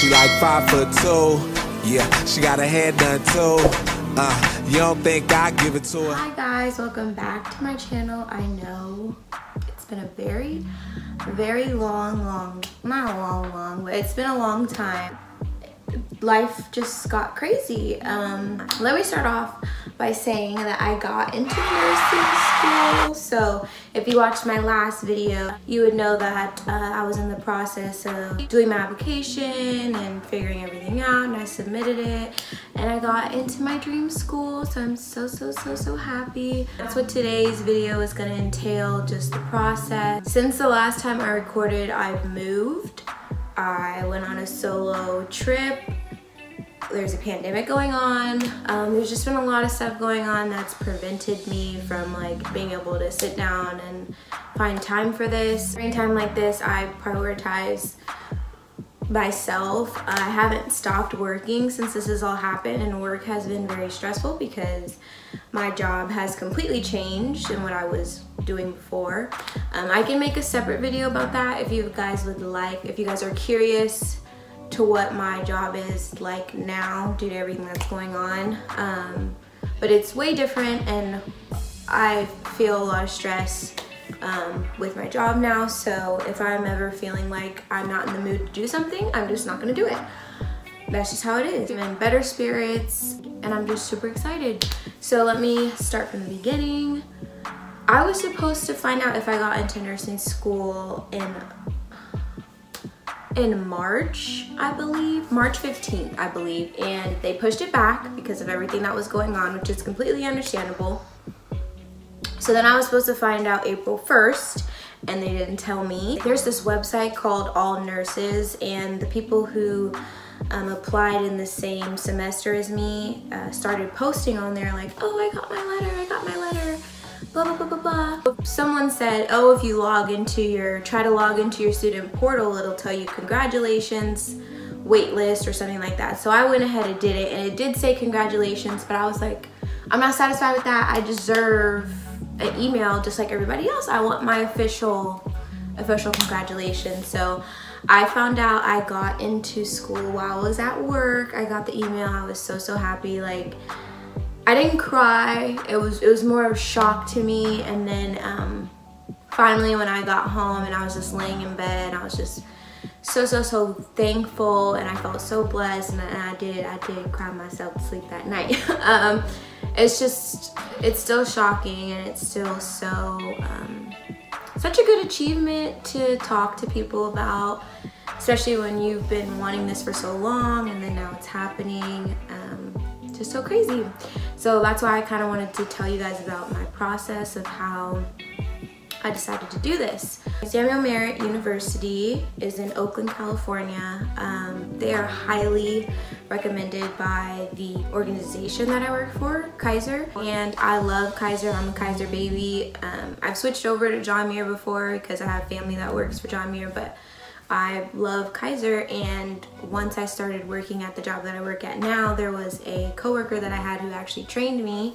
She like 5'2". Yeah, she got her hair done too. You don't think I give it to her? Hi guys, welcome back to my channel. I know it's been a very long, not a long, but it's been a long time. Life just got crazy. Let me start off by saying that I got into nursing school. So if you watched my last video, you would know that I was in the process of doing my application and figuring everything out, and I submitted it and I got into my dream school. So I'm so happy. That's what today's video is going to entail, just the process. Since the last time I recorded, I've moved. I went on a solo trip. There's a pandemic going on. There's just been a lot of stuff going on that's prevented me from like being able to sit down and find time for this. During time like this, I prioritize myself. I haven't stopped working since this has all happened, and work has been very stressful because my job has completely changed than what I was doing before. I can make a separate video about that if you guys would like, if you guys are curious to what my job is like now due to everything that's going on. But it's way different, and I feel a lot of stress with my job now. So if I'm ever feeling like I'm not in the mood to do something, I'm just not gonna do it. That's just how it is. I'm in better spirits and I'm just super excited. So let me start from the beginning. I was supposed to find out if I got into nursing school in March, I believe, March 15th, I believe, and they pushed it back because of everything that was going on, which is completely understandable. So then I was supposed to find out April 1st, and they didn't tell me. There's this website called All Nurses, and the people who applied in the same semester as me started posting on there like, oh, I got my letter, blah, blah, blah, blah, blah. Someone said, oh, if you try to log into your student portal, it'll tell you congratulations, wait list, or something like that. So I went ahead and did it, and it did say congratulations, but I was like, I'm not satisfied with that. I deserve an email just like everybody else. I want my official congratulations. So I found out I got into school while I was at work. I got the email. I was so happy. Like, I didn't cry. It was more of a shock to me. And then finally when I got home and I was just laying in bed, I was just so thankful, and I felt so blessed, and I did cry myself to sleep that night. It's still shocking, and it's still such a good achievement to talk to people about, especially when you've been wanting this for so long and then now it's happening. Just so crazy. So that's why I kind of wanted to tell you guys about my process of how I decided to do this. Merritt University is in Oakland, California. They are highly recommended by the organization that I work for, Kaiser, and I love Kaiser. I'm a Kaiser baby. I've switched over to John Muir before because I have family that works for John Muir, but I love Kaiser. And once I started working at the job that I work at now, there was a coworker that I had who actually trained me,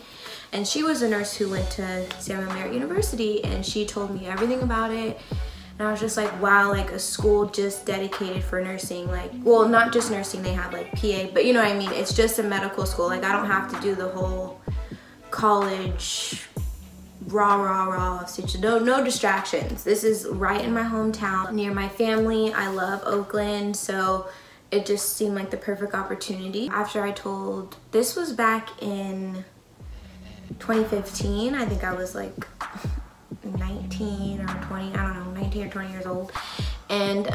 and she was a nurse who went to Merritt University, and she told me everything about it. And I was just like, wow, like a school just dedicated for nursing. Like, well, not just nursing, they have like PA, but you know what I mean? It's just a medical school. Like, I don't have to do the whole college raw so no distractions. This is right in my hometown, near my family. I love Oakland, so it just seemed like the perfect opportunity. This was back in 2015. I think I was like 19 or 20, I don't know, 19 or 20 years old. And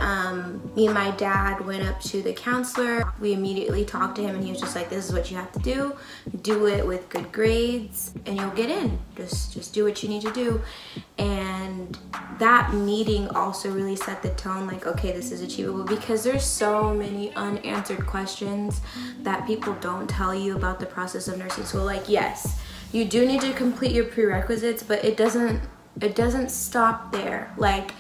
me and my dad went up to the counselor. We immediately talked to him, and he was just like, this is what you have to do. Do it with good grades and you'll get in. Just do what you need to do. And that meeting also really set the tone, like, okay, this is achievable, because there's so many unanswered questions that people don't tell you about the process of nursing school. Like, yes, you do need to complete your prerequisites, but it doesn't stop there. Like,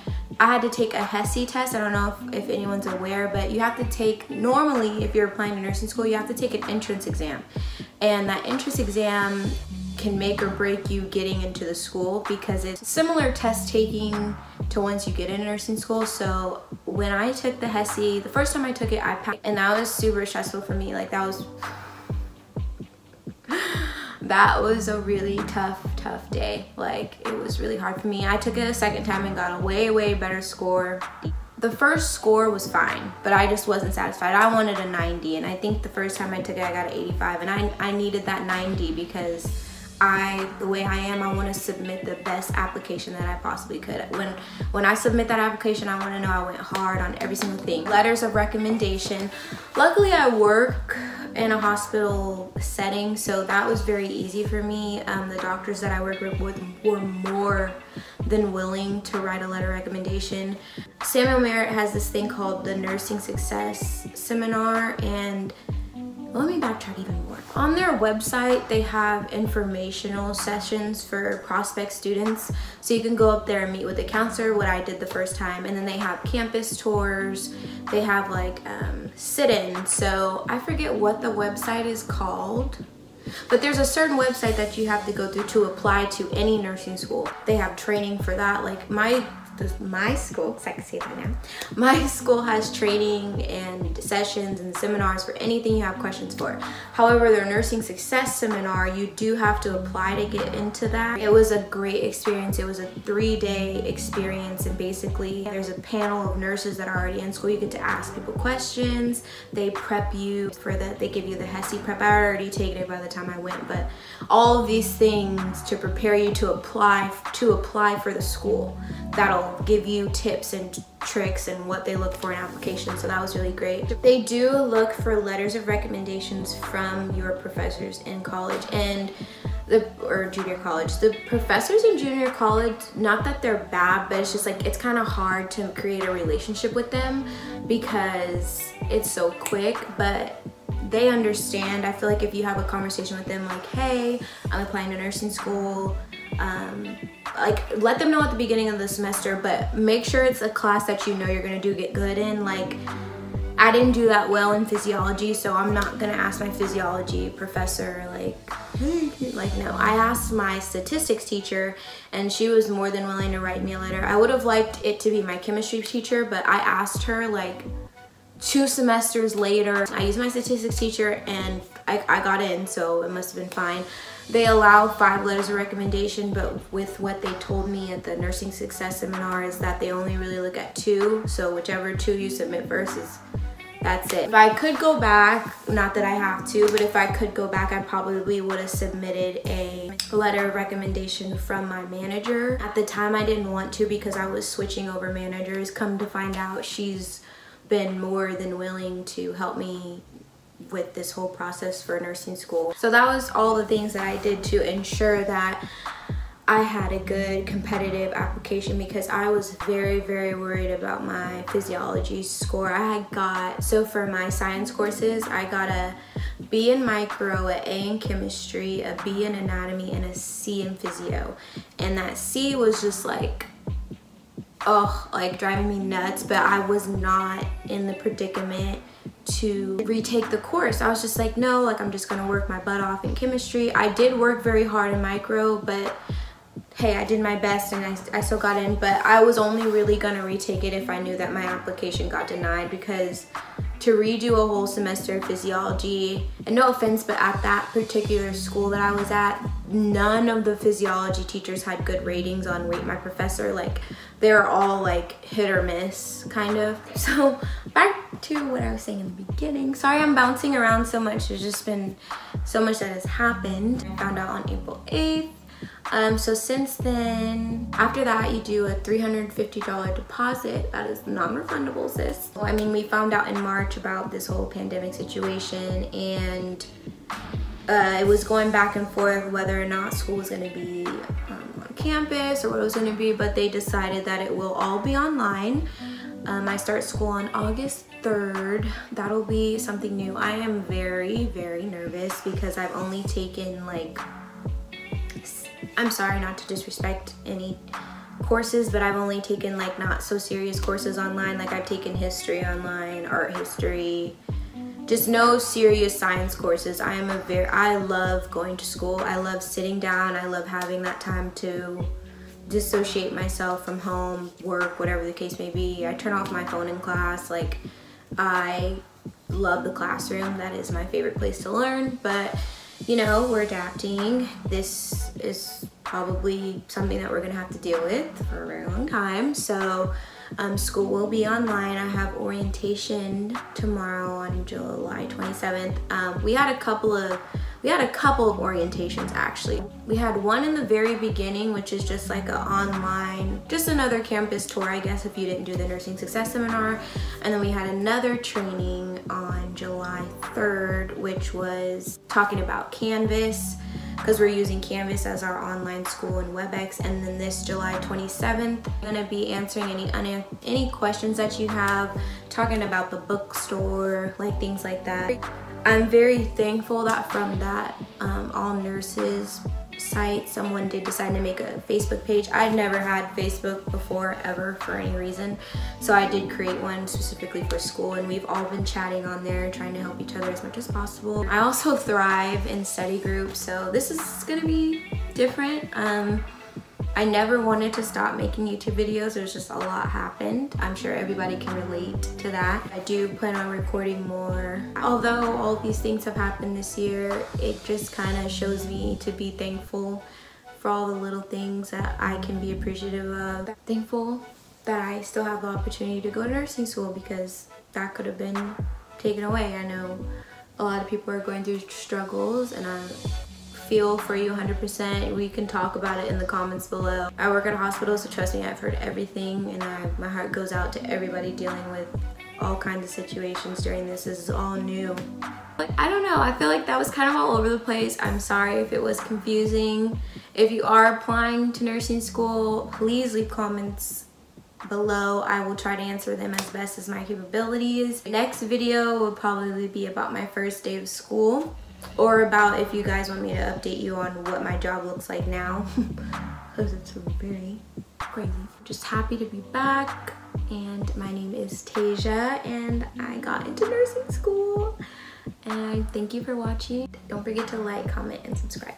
I had to take a Hesi test. I don't know if anyone's aware, but you have to take, normally if you're applying to nursing school, you have to take an entrance exam. And that entrance exam can make or break you getting into the school, because it's similar test taking to once you get into nursing school. So when I took the Hesi, the first time I took it, I passed, and that was super stressful for me. Like that was a really tough day. Like it was really hard for me. I took it a second time and got a way better score. The first score was fine, but I just wasn't satisfied. I wanted a 90, and I think the first time I took it, I got an 85, and I needed that 90 because the way I am, I want to submit the best application that I possibly could. When I submit that application, I want to know I went hard on every single thing. Letters of recommendation. Luckily, I work in a hospital setting, so that was very easy for me. The doctors that I work with were more than willing to write a letter of recommendation. Samuel Merritt has this thing called the Nursing Success Seminar, and let me backtrack even more. On their website, they have informational sessions for prospect students. So you can go up there and meet with a counselor, what I did the first time. And then they have campus tours. They have like sit-ins. So I forget what the website is called, but there's a certain website that you have to go through to apply to any nursing school. They have training for that. Like my school, because I can say that now, my school has training and sessions and seminars for anything you have questions for. However, their nursing success seminar, you do have to apply to get into that. It was a great experience. It was a 3-day experience, and basically there's a panel of nurses that are already in school. You get to ask people questions. They prep you for they give you the Hesi prep. I had already taken it by the time I went, but all of these things to prepare you to apply for the school. That'll give you tips and tricks and what they look for in applications. So that was really great. They do look for letters of recommendations from your professors in college or junior college. The professors in junior college, not that they're bad, but it's just like it's kind of hard to create a relationship with them because it's so quick, but they understand. I feel like if you have a conversation with them like, hey, I'm applying to nursing school, like let them know at the beginning of the semester, but make sure it's a class that you know you're gonna get good in. Like I didn't do that well in physiology, so I'm not gonna ask my physiology professor like no. I asked my statistics teacher, and she was more than willing to write me a letter. I would have liked it to be my chemistry teacher, but I asked her like 2 semesters later. I used my statistics teacher and I got in, so it must have been fine. They allow 5 letters of recommendation, but with what they told me at the Nursing Success Seminar is that they only really look at 2. So whichever 2 you submit first that's it. If I could go back, not that I have to, but if I could go back, I probably would have submitted a letter of recommendation from my manager. At the time, I didn't want to because I was switching over managers. Come to find out, she's been more than willing to help me with this whole process for nursing school. So that was all the things that I did to ensure that I had a good competitive application, because I was very worried about my physiology score. So for my science courses, I got a B in micro, an A in chemistry, a B in anatomy, and a C in physio. And that C was just like, like driving me nuts, but I was not in the predicament to retake the course. I was just like, no, like I'm just gonna work my butt off in chemistry. I did work very hard in micro, but hey, I did my best and I still got in, but I was only really gonna retake it if I knew that my application got denied, because to redo a whole semester of physiology, and no offense, but at that particular school that I was at, none of the physiology teachers had good ratings on Rate My Professor. Like they're all like hit or miss kind of. So back to what I was saying in the beginning. Sorry I'm bouncing around so much. There's just been so much that has happened. I found out on April 8th. So since then, after that, you do a $350 deposit. That is non-refundable, sis. I mean, we found out in March about this whole pandemic situation, and it was going back and forth whether or not school was going to be on campus or what it was going to be, but they decided that it will all be online. I start school on August 3rd. That'll be something new. I am very nervous because I've only taken like, I'm sorry not to disrespect any courses, but I've only taken like not so serious courses online. Like I've taken history online, art history, just no serious science courses. I love going to school. I love sitting down. I love having that time to dissociate myself from home, work, whatever the case may be. I turn off my phone in class. Like, I love the classroom. That is my favorite place to learn, but you know, we're adapting. This is probably something that we're gonna have to deal with for a very long time. So school will be online. I have orientation tomorrow on July 27th. We had a couple of orientations actually. We had one in the very beginning, which is just like an online, just another campus tour, I guess, if you didn't do the Nursing Success Seminar. And then we had another training on July 3rd, which was talking about Canvas, because we're using Canvas as our online school and WebEx. And then this July 27th, I'm gonna be answering any questions that you have, talking about the bookstore, like things like that. I'm very thankful that from that All Nurses site, someone did decide to make a Facebook page. I'd never had Facebook before, ever, for any reason. So I did create one specifically for school, and we've all been chatting on there, trying to help each other as much as possible. I also thrive in study groups, so this is gonna be different. I never wanted to stop making YouTube videos. There's just a lot happened. I'm sure everybody can relate to that. I do plan on recording more. Although all these things have happened this year, it just kind of shows me to be thankful for all the little things that I can be appreciative of. Thankful that I still have the opportunity to go to nursing school, because that could have been taken away. I know a lot of people are going through struggles, and I feel for you 100%. We can talk about it in the comments below. I work at a hospital, so trust me, I've heard everything, and my heart goes out to everybody dealing with all kinds of situations during this. This is all new. But I don't know, I feel like that was kind of all over the place. I'm sorry if it was confusing. If you are applying to nursing school, please leave comments below. I will try to answer them as best as my capabilities. Next video will probably be about my first day of school, or about if you guys want me to update you on what my job looks like now, because it's very crazy. Just happy to be back, and my name is Tasia, and I got into nursing school, and thank you for watching. Don't forget to like, comment, and subscribe.